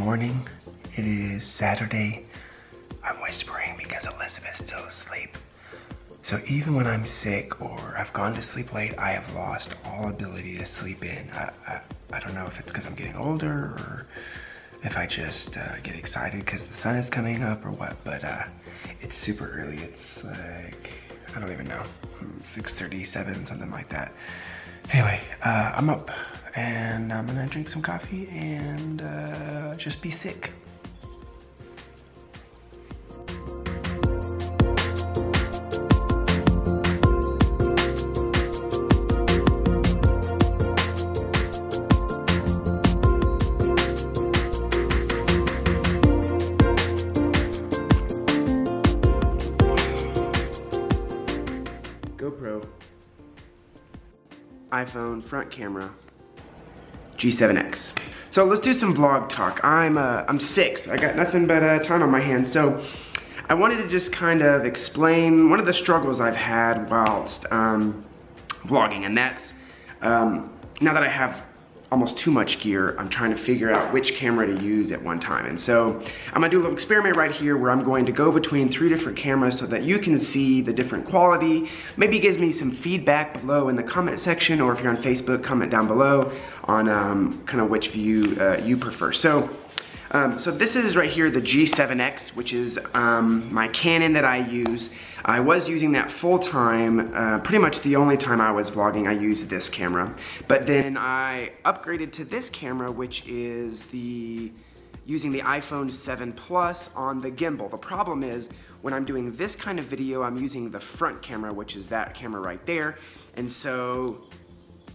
morning. It is Saturday. I'm whispering because Elizabeth's still asleep. So even when I'm sick or I've gone to sleep late, I have lost all ability to sleep in. I don't know if it's because I'm getting older or if I just get excited because the sun is coming up or what, but it's super early. It's like, I don't even know, 6:37, something like that. Anyway, I'm up and I'm gonna drink some coffee and just be sick. GoPro, iPhone front camera, G7X. So let's do some vlog talk. I'm sick, so I got nothing but time on my hands. So I wanted to just kind of explain one of the struggles I've had whilst vlogging, and that's now that I have almost too much gear, I'm trying to figure out which camera to use at one time. And so I'm gonna do a little experiment right here where I'm going to go between 3 different cameras so that you can see the different quality. Maybe it gives me some feedback below in the comment section, or if you're on Facebook, comment down below on kind of which view you prefer. So this is right here, the G7X, which is my Canon that I use. I was using that full time. Pretty much the only time I was vlogging, I used this camera. But then I upgraded to this camera, which is using the iPhone 7 Plus on the gimbal. The problem is, when I'm doing this kind of video, I'm using the front camera, which is that camera right there. And so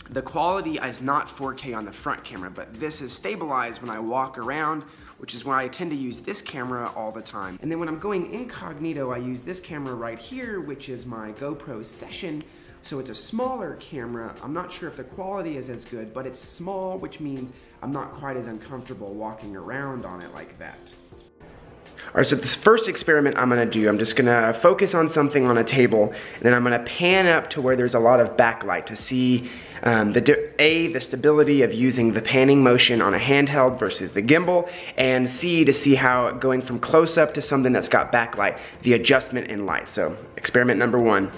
the quality is not 4K on the front camera, but this is stabilized when I walk around, which is why I tend to use this camera all the time. And then when I'm going incognito, I use this camera right here, which is my GoPro Session. So it's a smaller camera. I'm not sure if the quality is as good, but it's small, which means I'm not quite as uncomfortable walking around on it like that. All right, so this first experiment I'm gonna do, I'm just gonna focus on something on a table, and then I'm gonna pan up to where there's a lot of backlight to see the stability of using the panning motion on a handheld versus the gimbal, and to see how going from close up to something that's got backlight, the adjustment in light. So experiment number 1.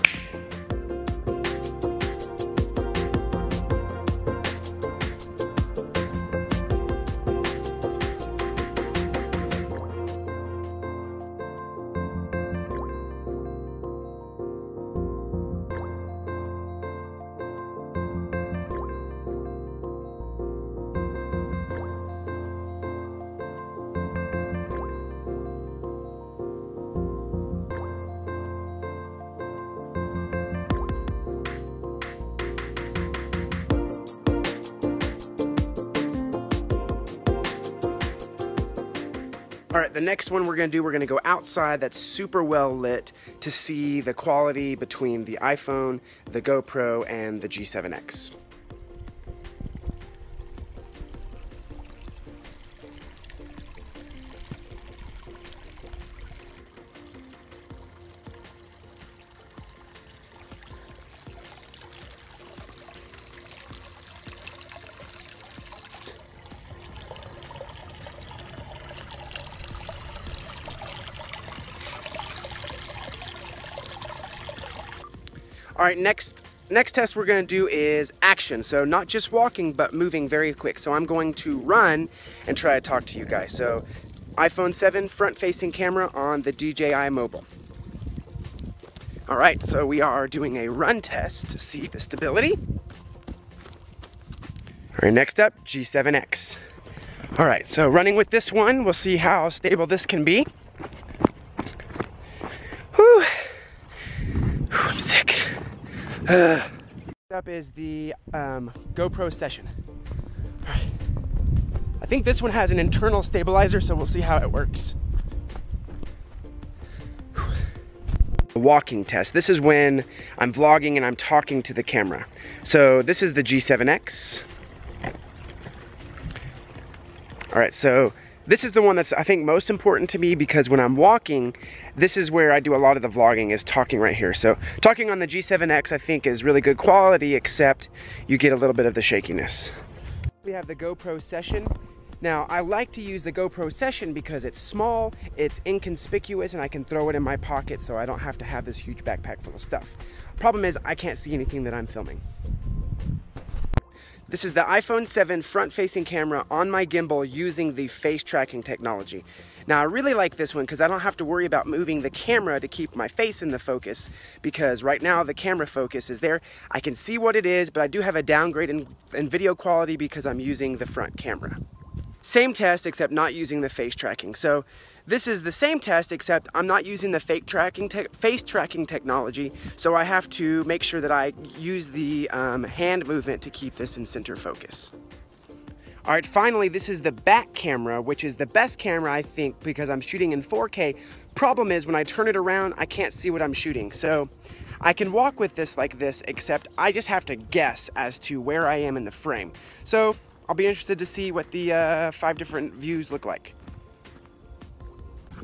All right, the next one we're gonna go outside that's super well lit to see the quality between the iPhone, the GoPro, and the G7X. All right, next test we're gonna do is action. So not just walking, but moving very quick. So I'm going to run and try to talk to you guys. So iPhone 7 front-facing camera on the DJI Mobile. All right, so we are doing a run test to see the stability. All right, next up, G7X. All right, so running with this one, we'll see how stable this can be. Whew. I'm sick. Next up is the GoPro Session. All right. I think this one has an internal stabilizer, so we'll see how it works. Walking test. This is when I'm vlogging and I'm talking to the camera. So this is the G7X. All right, so this is the one that's, I think, most important to me because when I'm walking, this is where I do a lot of the vlogging, is talking right here. So talking on the G7X, I think, is really good quality, except you get a little bit of the shakiness. We have the GoPro Session, Now, I like to use the GoPro Session because it's small, it's inconspicuous, and I can throw it in my pocket so I don't have to have this huge backpack full of stuff. Problem is, I can't see anything that I'm filming. This is the iPhone 7 front-facing camera on my gimbal using the face tracking technology. Now, I really like this one because I don't have to worry about moving the camera to keep my face in the focus, because right now the camera focus is there. I can see what it is, but I do have a downgrade in video quality because I'm using the front camera. Same test, except not using the face tracking. So this is the same test, except I'm not using the face tracking technology, so I have to make sure that I use the hand movement to keep this in center focus. All right, finally, this is the back camera, which is the best camera, I think, because I'm shooting in 4K. Problem is, when I turn it around, I can't see what I'm shooting. So I can walk with this like this, except I just have to guess as to where I am in the frame. So I'll be interested to see what the 5 different views look like.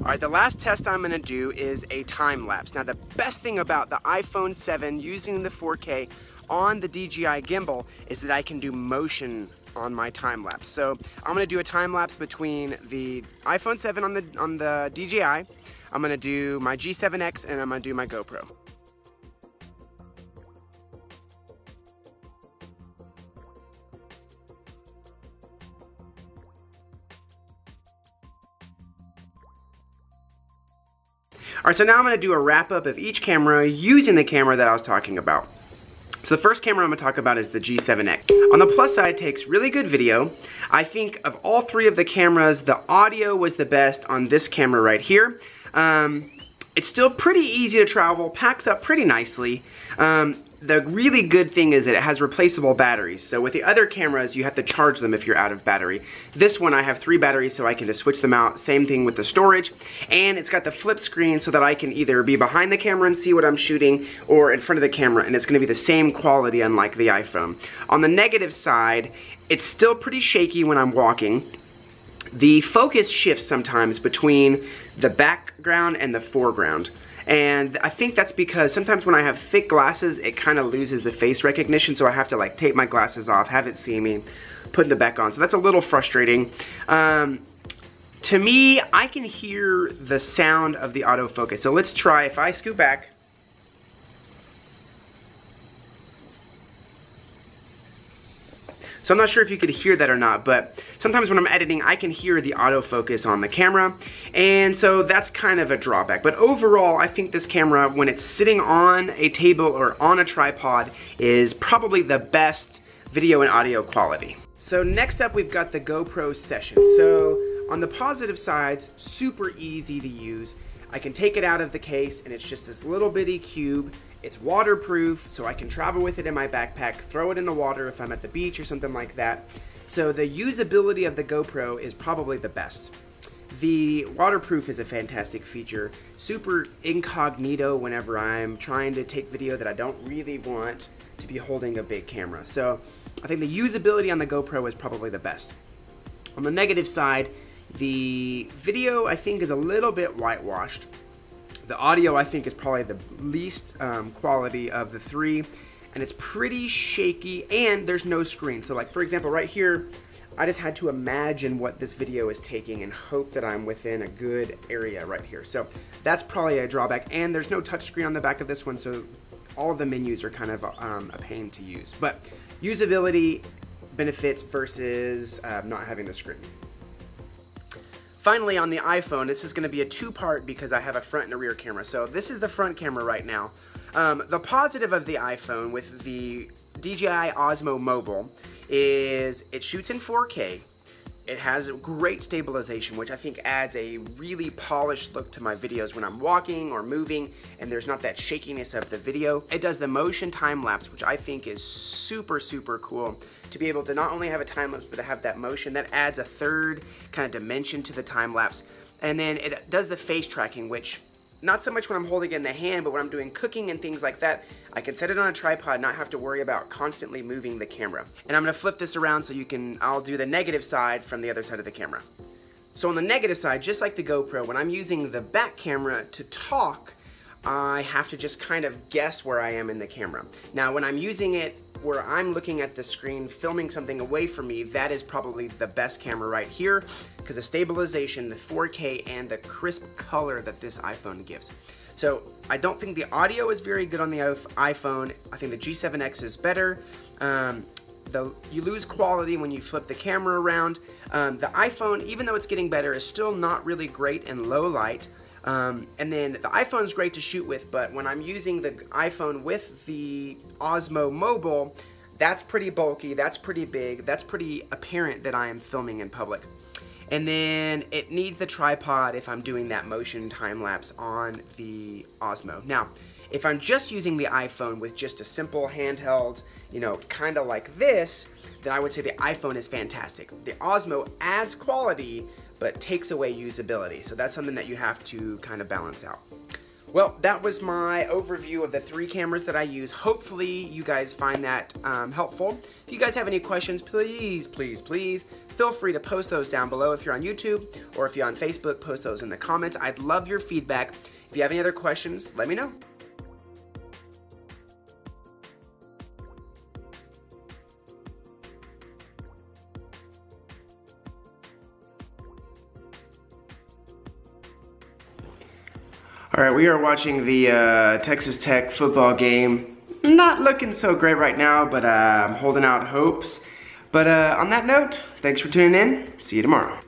All right, the last test I'm gonna do is a time lapse. Now, the best thing about the iPhone 7 using the 4K on the DJI gimbal is that I can do motion on my time lapse. So I'm gonna do a time lapse between the iPhone 7 on the DJI. I'm gonna do my G7X, and I'm gonna do my GoPro. All right, so now I'm gonna do a wrap up of each camera using the camera that I was talking about. So the first camera I'm gonna talk about is the G7X. On the plus side, it takes really good video. I think of all 3 of the cameras, the audio was the best on this camera right here. It's still pretty easy to travel, packs up pretty nicely. The really good thing is that it has replaceable batteries. So with the other cameras, you have to charge them if you're out of battery. This one, I have 3 batteries, so I can just switch them out. Same thing with the storage. And it's got the flip screen so that I can either be behind the camera and see what I'm shooting, or in front of the camera, and it's gonna be the same quality, unlike the iPhone. On the negative side, it's still pretty shaky when I'm walking. The focus shifts sometimes between the background and the foreground. And I think that's because sometimes when I have thick glasses, it kind of loses the face recognition, so I have to like take my glasses off, have it see me, put them back on. So that's a little frustrating. To me, I can hear the sound of the autofocus. So let's try, if I scoot back. So I'm not sure if you could hear that or not, but sometimes when I'm editing, I can hear the autofocus on the camera, and so that's kind of a drawback. But overall, I think this camera, when it's sitting on a table or on a tripod, is probably the best video and audio quality. So next up, we've got the GoPro Session. So on the positive sides, super easy to use. I can take it out of the case, and it's just this little bitty cube. It's waterproof, so I can travel with it in my backpack, throw it in the water if I'm at the beach or something like that. So the usability of the GoPro is probably the best. The waterproof is a fantastic feature, super incognito whenever I'm trying to take video that I don't really want to be holding a big camera. So I think the usability on the GoPro is probably the best. On the negative side, the video I think is a little bit whitewashed. The audio, I think, is probably the least quality of the 3, and it's pretty shaky, and there's no screen. So, like, for example, right here, I just had to imagine what this video is taking and hope that I'm within a good area right here. So that's probably a drawback, and there's no touchscreen on the back of this one, so all of the menus are kind of a pain to use. But usability benefits versus not having the screen. Finally, on the iPhone, this is going to be a 2-part because I have a front and a rear camera. So this is the front camera right now. The positive of the iPhone with the DJI Osmo Mobile is it shoots in 4K. It has great stabilization, which I think adds a really polished look to my videos when I'm walking or moving, and there's not that shakiness of the video. It does the motion time lapse, which I think is super, super cool. To be able to not only have a time lapse, but to have that motion, that adds a third kind of dimension to the time lapse. And then it does the face tracking, which not so much when I'm holding it in the hand, but when I'm doing cooking and things like that, I can set it on a tripod, not have to worry about constantly moving the camera. And I'm gonna flip this around so I'll do the negative side from the other side of the camera. So on the negative side, just like the GoPro, when I'm using the back camera to talk, I have to just kind of guess where I am in the camera. Now, when I'm using it where I'm looking at the screen, filming something away from me, that is probably the best camera right here, because the stabilization, the 4K, and the crisp color that this iPhone gives. So I don't think the audio is very good on the iPhone. I think the G7X is better. You lose quality when you flip the camera around. The iPhone, even though it's getting better, is still not really great in low light. And then the iPhone's great to shoot with, but when I'm using the iPhone with the Osmo Mobile, that's pretty bulky, that's pretty big, that's pretty apparent that I am filming in public. And then it needs the tripod if I'm doing that motion time-lapse on the Osmo. Now, if I'm just using the iPhone with just a simple handheld, you know, kind of like this, then I would say the iPhone is fantastic. The Osmo adds quality, but takes away usability. So that's something that you have to kind of balance out. Well, that was my overview of the 3 cameras that I use. Hopefully you guys find that helpful. If you guys have any questions, please feel free to post those down below if you're on YouTube, or if you're on Facebook, post those in the comments. I'd love your feedback. If you have any other questions, let me know. All right, we are watching the Texas Tech football game. Not looking so great right now, but I'm holding out hopes. But on that note, thanks for tuning in. See you tomorrow.